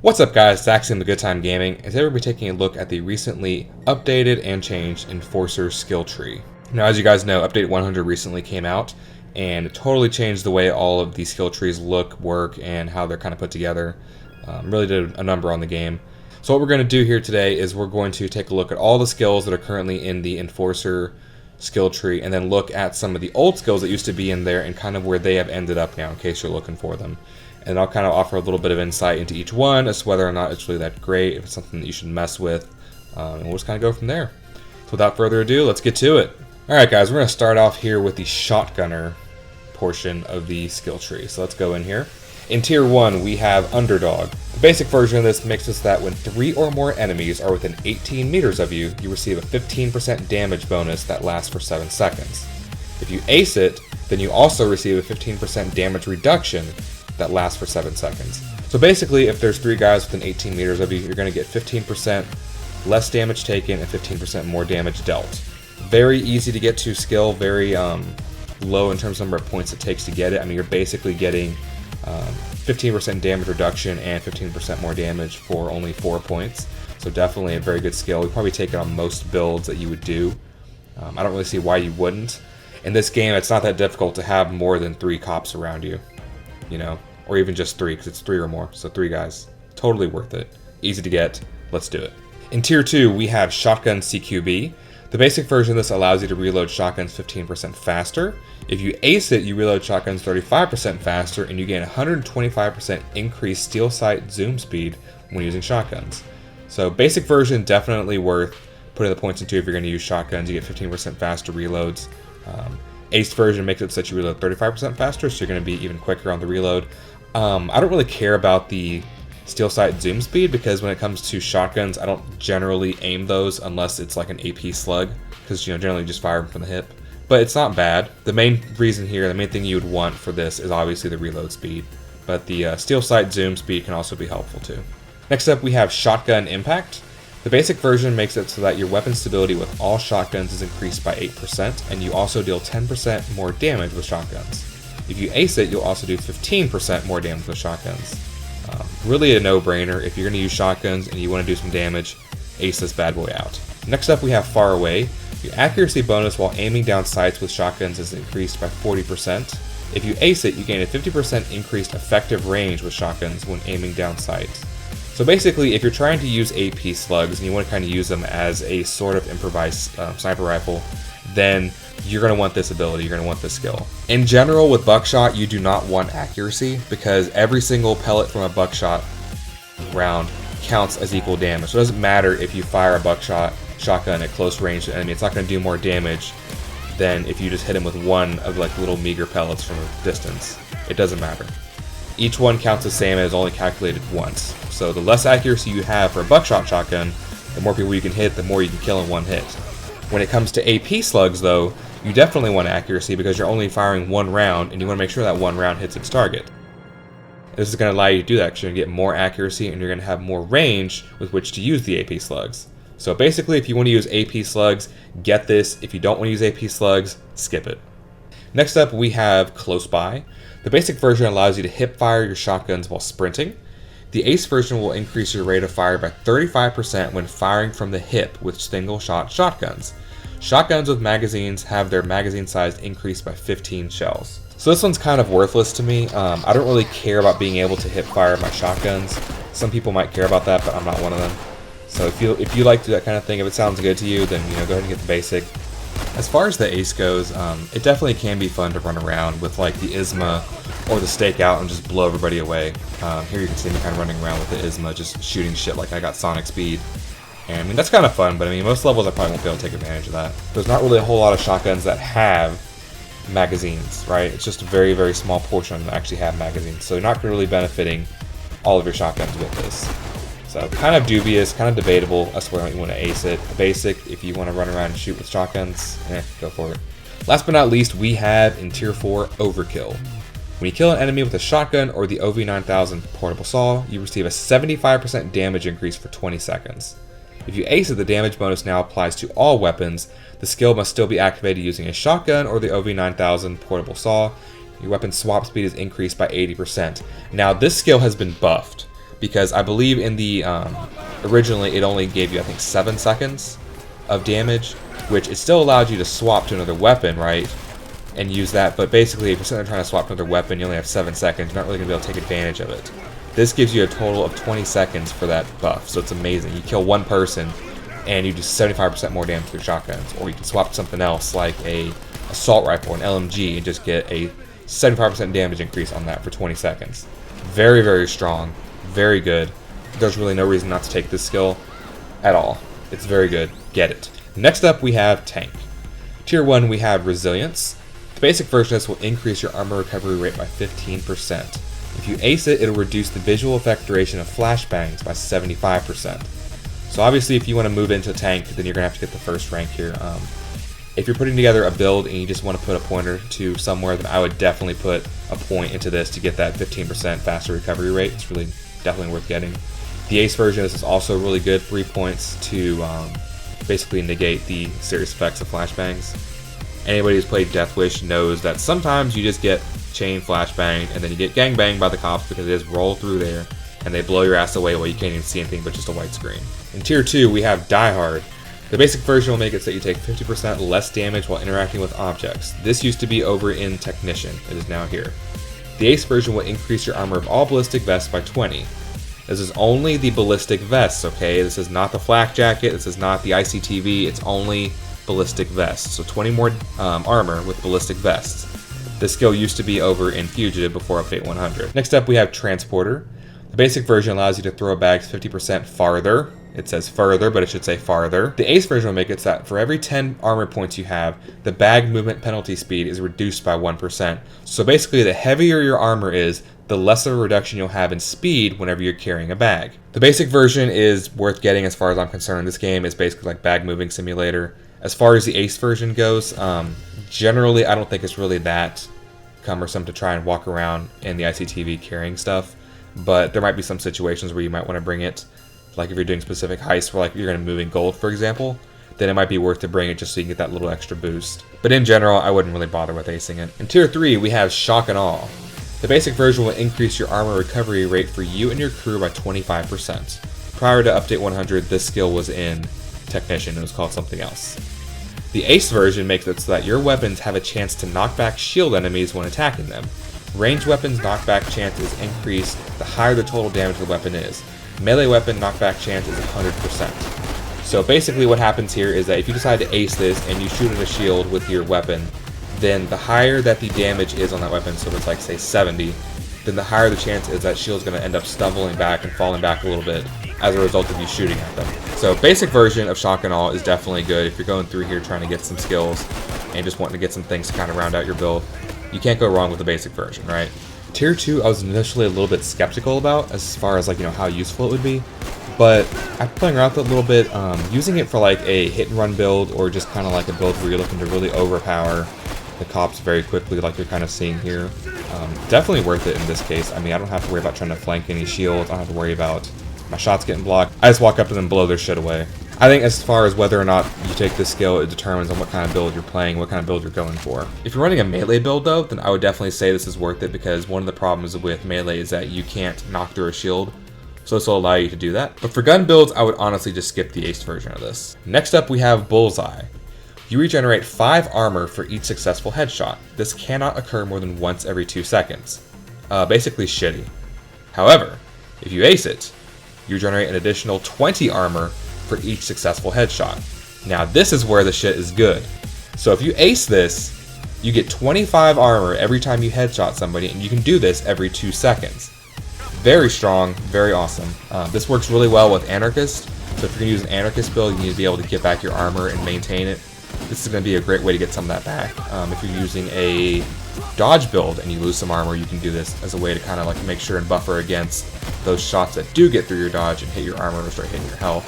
What's up guys, it's Axie from the Good Time Gaming, and today we'll be taking a look at the recently updated and changed Enforcer skill tree. Now as you guys know, Update 100 recently came out, and it totally changed the way all of these skill trees look, work, and how they're kind of put together. Really did a number on the game. So what we're going to do here today is we're going to take a look at all the skills that are currently in the Enforcer skill tree, and then look at some of the old skills that used to be in there and kind of where they have ended up now in case you're looking for them. And I'll kind of offer a little bit of insight into each one as to whether or not it's really that great, if it's something that you should mess with, and we'll just kind of go from there. So without further ado, let's get to it. Alright guys, we're going to start off here with the shotgunner portion of the skill tree. So let's go in here. In tier 1 we have Underdog. The basic version of this makes it so that when 3 or more enemies are within 18 meters of you, you receive a 15% damage bonus that lasts for 7 seconds. If you ace it, then you also receive a 15% damage reduction that lasts for 7 seconds. So basically, if there's 3 guys within 18 meters of you, you're going to get 15% less damage taken and 15% more damage dealt. Very easy to get to skill, very low in terms of number of points it takes to get it. I mean, you're basically getting 15% damage reduction and 15% more damage for only 4 points. So definitely a very good skill. You probably take it on most builds that you would do. I don't really see why you wouldn't. In this game, it's not that difficult to have more than 3 cops around you, you know, or even just 3, because it's 3 or more, so 3 guys. Totally worth it. Easy to get. Let's do it. In tier 2, we have Shotgun CQB. The basic version of this allows you to reload shotguns 15% faster. If you ace it, you reload shotguns 35% faster, and you gain 125% increased steel sight zoom speed when using shotguns. So basic version, definitely worth putting the points into if you're going to use shotguns. You get 15% faster reloads. Ace version makes it so that you reload 35% faster, so you're going to be even quicker on the reload. I don't really care about the steel sight zoom speed, because when it comes to shotguns, I don't generally aim those unless it's like an AP slug, because generally you just fire them from the hip. But it's not bad. The main reason here, the main thing you would want for this is obviously the reload speed, but the steel sight zoom speed can also be helpful too. Next up we have Shotgun Impact. The basic version makes it so that your weapon stability with all shotguns is increased by 8%, and you also deal 10% more damage with shotguns. If you ace it, you'll also do 15% more damage with shotguns. Really a no-brainer. If you're going to use shotguns and you want to do some damage, ace this bad boy out. Next up we have Far Away. Your accuracy bonus while aiming down sights with shotguns is increased by 40%. If you ace it, you gain a 50% increased effective range with shotguns when aiming down sights. So basically, if you're trying to use AP slugs and you want to kind of use them as a sort of improvised sniper rifle, then you're going to want this ability, you're going to want this skill. In general, with buckshot, you do not want accuracy, because every single pellet from a buckshot round counts as equal damage. So it doesn't matter if you fire a buckshot shotgun at close range to an enemy, it's not going to do more damage than if you just hit him with one of like little meager pellets from a distance. It doesn't matter. Each one counts the same and is only calculated once. So the less accuracy you have for a buckshot shotgun, the more people you can hit, the more you can kill in one hit. When it comes to AP slugs though, you definitely want accuracy, because you're only firing 1 round and you want to make sure that 1 round hits its target. This is going to allow you to do that, because you're going to get more accuracy and you're going to have more range with which to use the AP slugs. So basically, if you want to use AP slugs, get this. If you don't want to use AP slugs, skip it. Next up we have Close By. The basic version allows you to hip fire your shotguns while sprinting. The Ace version will increase your rate of fire by 35% when firing from the hip with single shot shotguns. Shotguns with magazines have their magazine size increased by 15 shells. So this one's kind of worthless to me. I don't really care about being able to hip fire my shotguns. Some people might care about that, but I'm not one of them. So if you like to do that kind of thing, if it sounds good to you, then go ahead and get the basic. As far as the ace goes, it definitely can be fun to run around with like the ISMA or the stakeout and just blow everybody away. Here you can see me kind of running around with the ISMA, just shooting shit like I got sonic speed. And I mean, that's kind of fun, but I mean, most levels I probably won't be able to take advantage of that. There's not really a whole lot of shotguns that have magazines, right? It's just a very, very small portion of them that actually have magazines. So you're not really benefiting all of your shotguns with this. So kind of dubious, kind of debatable. That's where you want to ace it. Basic, if you want to run around and shoot with shotguns, go for it. Last but not least, we have in tier 4, Overkill. When you kill an enemy with a shotgun or the OV-9000 portable saw, you receive a 75% damage increase for 20 seconds. If you ace it, the damage bonus now applies to all weapons. The skill must still be activated using a shotgun or the OV-9000 portable saw. Your weapon swap speed is increased by 80%. Now this skill has been buffed. because I believe in the originally it only gave you, I think, 7 seconds of damage, which it still allowed you to swap to another weapon, right, and use that. But basically, if you're sitting there trying to swap to another weapon, you only have 7 seconds. You're not really going to be able to take advantage of it. This gives you a total of 20 seconds for that buff, so it's amazing. You kill one person, and you do 75% more damage with shotguns, or you can swap to something else like a assault rifle, an LMG, and just get a 75% damage increase on that for 20 seconds. Very, very strong. Very good. There's really no reason not to take this skill at all. It's very good. Get it. Next up, we have Tank. Tier 1, we have Resilience. The basic version of this will increase your armor recovery rate by 15%. If you ace it, it'll reduce the visual effect duration of flashbangs by 75%. So obviously, if you want to move into Tank, then you're going to have to get the first rank here. If you're putting together a build and you just want to put a pointer to somewhere, then I would definitely put a point into this to get that 15% faster recovery rate. It's really definitely worth getting. The ace version of this is also really good, 3 points to basically negate the serious effects of flashbangs. Anybody who's played Death Wish knows that sometimes you just get chain flashbang and then you get gangbanged by the cops because they just roll through there and they blow your ass away while you can't even see anything but just a white screen. In Tier 2, we have Die Hard. The basic version will make it so you take 50% less damage while interacting with objects. This used to be over in Technician. It is now here. The Ace version will increase your armor of all ballistic vests by 20. This is only the ballistic vests, okay? This is not the flak jacket. This is not the ICTV. It's only ballistic vests. So 20 more armor with ballistic vests. This skill used to be over in Fugitive before update 100. Next up, we have Transporter. The basic version allows you to throw bags 50% farther. It says further, but it should say farther. The Ace version will make it so that for every 10 armor points you have, the bag movement penalty speed is reduced by 1%. So basically, the heavier your armor is, the less of a reduction you'll have in speed whenever you're carrying a bag. The basic version is worth getting as far as I'm concerned. This game is basically like bag moving simulator. As far as the Ace version goes, generally I don't think it's really that cumbersome to try and walk around in the ICTV carrying stuff, but there might be some situations where you might want to bring it. Like if you're doing specific heists where like you're going to move in gold, for example, then it might be worth to bring it just so you can get that little extra boost. But in general, I wouldn't really bother with acing it. In Tier 3, we have Shock and Awe. The basic version will increase your armor recovery rate for you and your crew by 25%. Prior to update 100, this skill was in Technician. It was called something else. The Ace version makes it so that your weapons have a chance to knock back shield enemies when attacking them. Ranged weapons knockback chances increase the higher the total damage the weapon is. Melee weapon knockback chance is 100%. So basically what happens here is that if you decide to ace this and you shoot at a shield with your weapon, then the higher that the damage is on that weapon, so if it's like say 70, then the higher the chance is that shield's going to end up stumbling back and falling back a little bit as a result of you shooting at them. So basic version of Shock and Awe is definitely good if you're going through here trying to get some skills and just wanting to get some things to kind of round out your build. You can't go wrong with the basic version, right? Tier 2 I was initially a little bit skeptical about as far as like, you know, how useful it would be, but after playing around with it a little bit, using it for like a hit and run build or just kind of like a build where you're looking to really overpower the cops very quickly like you're kind of seeing here, definitely worth it in this case. I mean, I don't have to worry about trying to flank any shields. I don't have to worry about my shots getting blocked. I just walk up to them and blow their shit away. I think as far as whether or not you take this skill, it determines on what kind of build you're playing, what kind of build you're going for. If you're running a melee build though, then I would definitely say this is worth it because one of the problems with melee is that you can't knock through a shield, so this will allow you to do that. But for gun builds, I would honestly just skip the ace version of this. Next up, we have Bullseye. You regenerate 5 armor for each successful headshot. This cannot occur more than once every 2 seconds. Basically shitty. However, if you ace it, you generate an additional 20 armor for each successful headshot. Now this is where the shit is good. So if you ace this, you get 25 armor every time you headshot somebody, and you can do this every 2 seconds. Very strong, very awesome. This works really well with Anarchist, so if you're going to use an Anarchist build, you need to be able to get back your armor and maintain it. This is going to be a great way to get some of that back. If you're using a dodge build and you lose some armor, you can do this as a way to kind of like make sure and buffer against those shots that do get through your dodge and hit your armor or start hitting your health.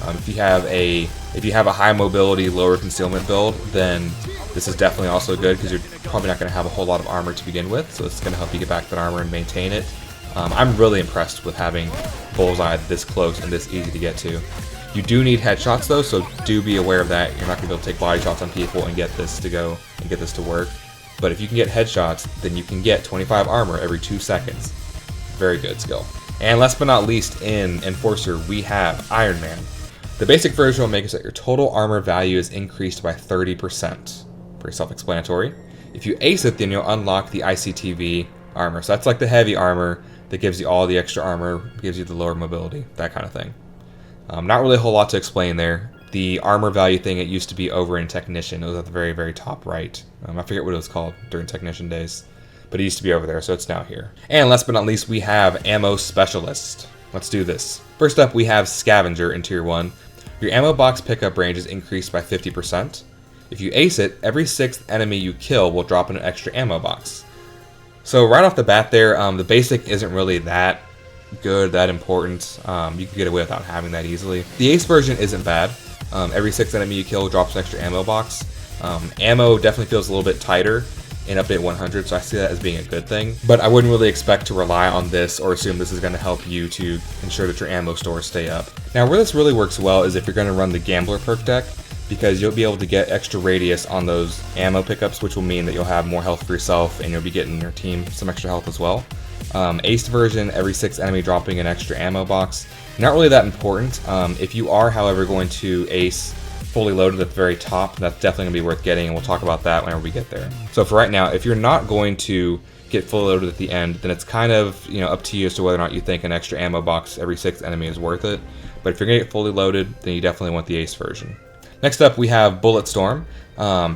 If you have a high mobility, lower concealment build, then this is definitely also good because you're probably not going to have a whole lot of armor to begin with, so this is going to help you get back that armor and maintain it. I'm really impressed with having Bullseye this close and this easy to get to. You do need headshots though, so do be aware of that. You're not going to be able to take body shots on people and get this to go and get this to work. But if you can get headshots, then you can get 25 armor every 2 seconds. Very good skill. And last but not least, in Enforcer, we have Iron Man. The basic version will make it so that your total armor value is increased by 30%. Pretty self-explanatory. If you ace it, then you'll unlock the ICTV armor. So that's like the heavy armor that gives you all the extra armor, gives you the lower mobility, that kind of thing. Not really a whole lot to explain there. The armor value thing, it used to be over in Technician. It was at the very, very top right. I forget what it was called during Technician days. But it used to be over there, so it's now here. And last but not least, we have Ammo Specialist. Let's do this. First up, we have Scavenger in Tier 1. Your ammo box pickup range is increased by 50%. If you ace it, every 6th enemy you kill will drop in an extra ammo box. So right off the bat there, the basic isn't really that good, that important. You can get away without having that easily. The ace version isn't bad. Every 6th enemy you kill drops an extra ammo box. Ammo definitely feels a little bit tighter in Update 100, so I see that as being a good thing. But I wouldn't really expect to rely on this or assume this is going to help you to ensure that your ammo stores stay up. Now where this really works well is if you're going to run the Gambler perk deck, because you'll be able to get extra radius on those ammo pickups, which will mean that you'll have more health for yourself and you'll be getting your team some extra health as well. Aced version, every 6th enemy dropping an extra ammo box. Not really that important. If you are, however, going to ace fully loaded at the very top, that's definitely going to be worth getting, and we'll talk about that whenever we get there. So for right now, if you're not going to get fully loaded at the end, then it's kind of up to you as to whether or not you think an extra ammo box every 6th enemy is worth it. But if you're going to get fully loaded, then you definitely want the ace version. Next up, we have Bullet Storm.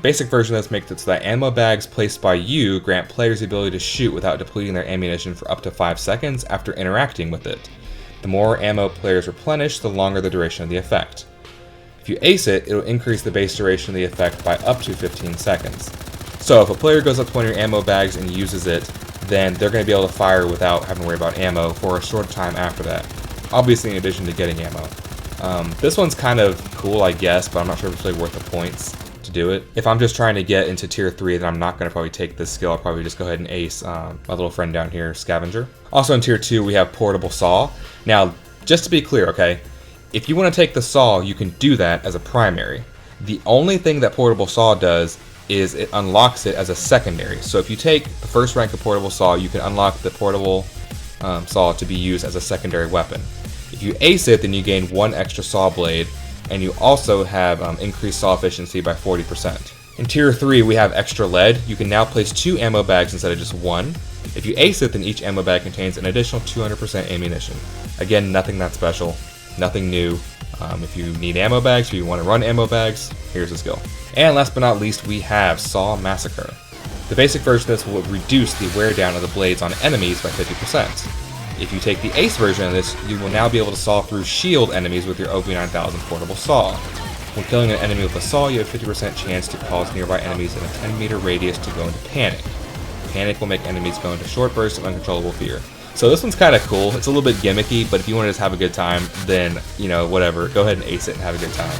Basic version of this makes it so that ammo bags placed by you grant players the ability to shoot without depleting their ammunition for up to 5 seconds after interacting with it. The more ammo players replenish, the longer the duration of the effect. If you ace it, it'll increase the base duration of the effect by up to 15 seconds. So if a player goes up to one of your ammo bags and uses it, then they're going to be able to fire without having to worry about ammo for a short time after that. Obviously in addition to getting ammo. This one's kind of cool, I guess, but I'm not sure if it's really worth the points to do it. If I'm just trying to get into Tier 3, then I'm not going to probably take this skill. I'll probably just go ahead and ace my little friend down here, Scavenger. Also in Tier 2, we have Portable Saw. Now, just to be clear, okay, if you want to take the saw, you can do that as a primary. The only thing that Portable Saw does is it unlocks it as a secondary. So if you take the first rank of Portable Saw, you can unlock the Portable Saw to be used as a secondary weapon. If you ace it, then you gain 1 extra saw blade, and you also have increased saw efficiency by 40%. In Tier 3, we have Extra Lead. You can now place 2 ammo bags instead of just 1. If you ace it, then each ammo bag contains an additional 200% ammunition. Again, nothing that special, nothing new. If you need ammo bags, or you want to run ammo bags, here's the skill. And last but not least, we have Saw Massacre. The basic version of this will reduce the wear down of the blades on enemies by 50%. If you take the ace version of this, you will now be able to saw through shield enemies with your OV9000 Portable Saw. When killing an enemy with a saw, you have a 50% chance to cause nearby enemies in a 10-meter radius to go into panic. Panic will make enemies go into short bursts of uncontrollable fear. So this one's kind of cool. It's a little bit gimmicky, but if you want to just have a good time, then, whatever, go ahead and ace it and have a good time.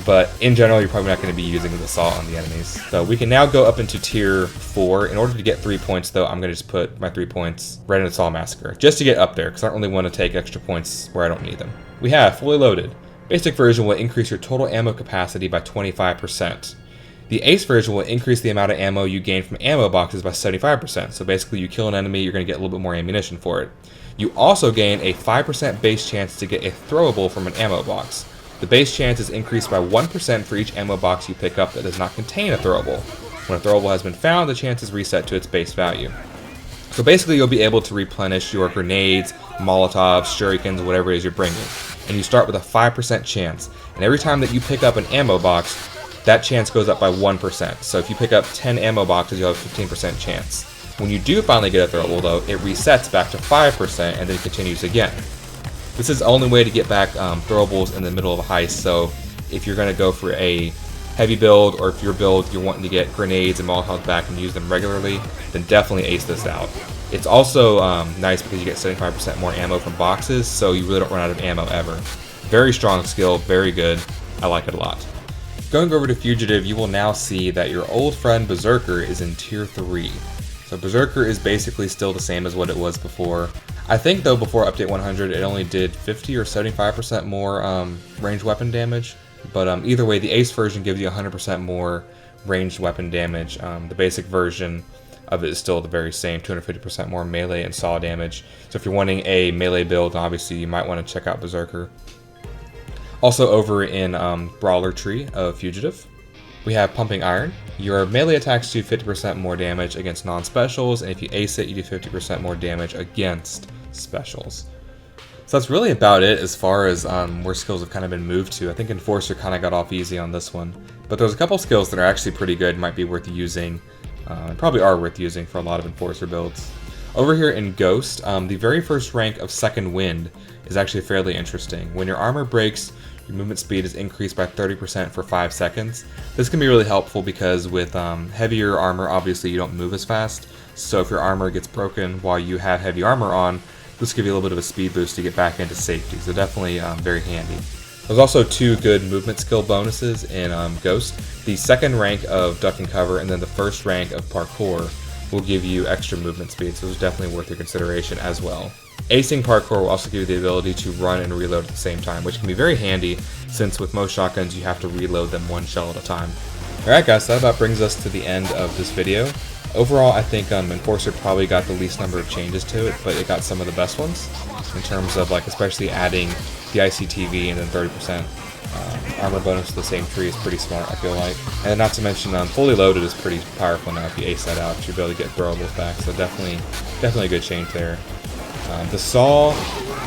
But in general, you're probably not going to be using the saw on the enemies. So we can now go up into Tier 4. In order to get 3 points, though, I'm going to just put my 3 points right into Saw Massacre, just to get up there, because I don't really want to take extra points where I don't need them. We have Fully Loaded. Basic version will increase your total ammo capacity by 25%. The Ace version will increase the amount of ammo you gain from ammo boxes by 75%. So basically, you kill an enemy, you're going to get a little bit more ammunition for it. You also gain a 5% base chance to get a throwable from an ammo box. The base chance is increased by 1% for each ammo box you pick up that does not contain a throwable. When a throwable has been found, the chance is reset to its base value. So basically, you'll be able to replenish your grenades, Molotovs, shurikens, whatever it is you're bringing. And you start with a 5% chance. And every time that you pick up an ammo box, that chance goes up by 1%. So if you pick up 10 ammo boxes, you'll have a 15% chance. When you do finally get a throwable, though, it resets back to 5% and then continues again. This is the only way to get back throwables in the middle of a heist, so if you're going to go for a heavy build, or if your build you're wanting to get grenades and Molotovs back and use them regularly, then definitely ace this out. It's also nice because you get 75% more ammo from boxes, so you really don't run out of ammo ever. Very strong skill, very good. I like it a lot. Going over to Fugitive, you will now see that your old friend Berserker is in Tier 3. So Berserker is basically still the same as what it was before. I think though before Update 100 it only did 50 or 75% more ranged weapon damage. But either way, the Ace version gives you 100% more ranged weapon damage. The basic version of it is still the very same, 250% more melee and saw damage. So if you're wanting a melee build, obviously you might want to check out Berserker. Also over in Brawler Tree of Fugitive, we have Pumping Iron. Your melee attacks do 50% more damage against non-specials, and if you ace it, you do 50% more damage against specials. So that's really about it as far as where skills have kind of been moved to. I think Enforcer kind of got off easy on this one, but there's a couple skills that are actually pretty good, might be worth using, and probably are worth using for a lot of Enforcer builds. Over here in Ghost, the very first rank of Second Wind is actually fairly interesting. When your armor breaks, your movement speed is increased by 30% for 5 seconds. This can be really helpful because with heavier armor, obviously you don't move as fast. So if your armor gets broken while you have heavy armor on, this will give you a little bit of a speed boost to get back into safety. So definitely very handy. There's also 2 good movement skill bonuses in Ghost. The second rank of Duck and Cover and then the first rank of Parkour will give you extra movement speed, so it's definitely worth your consideration as well. Acing Parkour will also give you the ability to run and reload at the same time, which can be very handy since with most shotguns you have to reload them 1 shell at a time. Alright guys, so that about brings us to the end of this video. Overall, I think Enforcer probably got the least number of changes to it, but it got some of the best ones in terms of like especially adding the ICTV and then 30% armor bonus to the same tree is pretty smart, I feel like. And not to mention fully loaded is pretty powerful now. If you ace that out, you'll be able to get throwables back, so definitely a good change there. The saw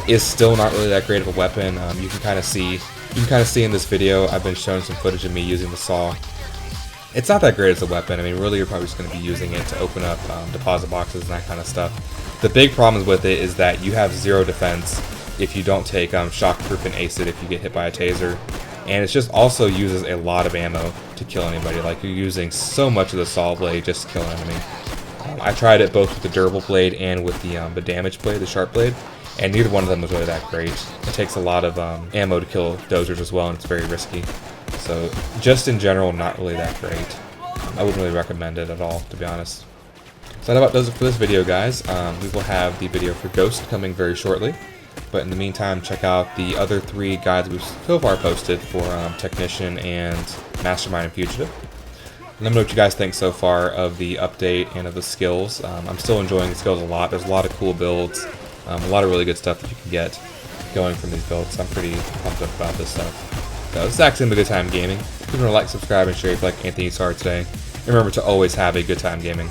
is still not really that great of a weapon. You can kind of see in this video, I've been showing some footage of me using the saw. It's not that great as a weapon. I mean, really, you're probably just going to be using it to open up deposit boxes and that kind of stuff. The big problem with it is that you have 0 defense if you don't take shockproof and ace it if you get hit by a taser. And it just also uses a lot of ammo to kill anybody. Like, you're using so much of the saw blade just to kill an enemy. I tried it both with the durable blade and with the damage blade, the sharp blade, and neither one of them was really that great. It takes a lot of ammo to kill dozers as well, and it's very risky. So just in general, not really that great. I wouldn't really recommend it at all, to be honest. So that about does it for this video, guys. We will have the video for Ghost coming very shortly. But in the meantime, check out the other 3 guides we've so far posted for Technician and Mastermind and Fugitive. Let me know what you guys think so far of the update and of the skills. I'm still enjoying the skills a lot. There's a lot of cool builds, a lot of really good stuff that you can get going from these builds. I'm pretty pumped up about this stuff. So this is actually a good time gaming. If you want to like, subscribe, and share if you like anything you saw today. And remember to always have a good time gaming.